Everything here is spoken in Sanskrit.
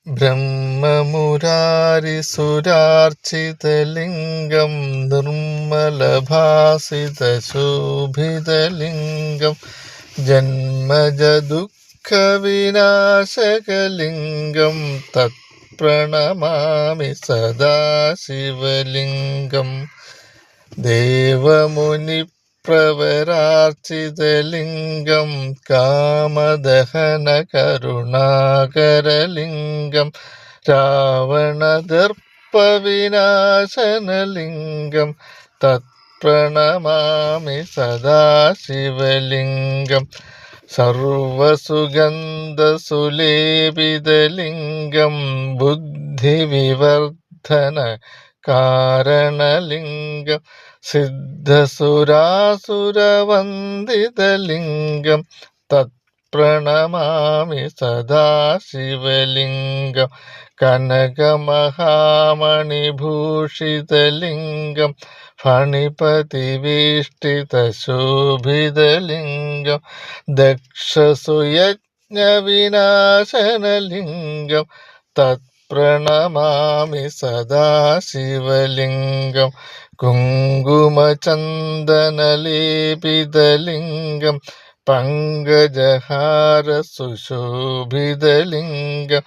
ब्रह्ममुरारिसुरार्चितलिङ्गं निर्मलभासितशोभितलिङ्गं जन्मजदुःखविनाशकलिङ्गं तत्प्रणमामि सदा शिवलिङ्गम् देवमुनिप्रवरार्चितलिङ्गं कामदहनकरुणाकरलिङ्गं रावणदर्पविनाशनलिङ्गं तत्प्रणमामि सदा शिवलिङ्गम् सर्वसुगन्धसुलेपितलिङ्गं बुद्धिविवर्धनकारणलिङ्गं सिद्धसुरासुरवन्दितलिङ्गं तत्प्रणमामि सदा शिवलिङ्गं कनकमहामणिभूषितलिङ्गं फणिपतिवेष्टितशोभितलिङ्गं दक्षसुयज्ञविनाशनलिङ्गं तत्प्रणमामि सदा शिवलिङ्गं कुङ्कुमचन्दनलेपितलिङ्गं पङ्कजहारसुशोभितलिङ्गं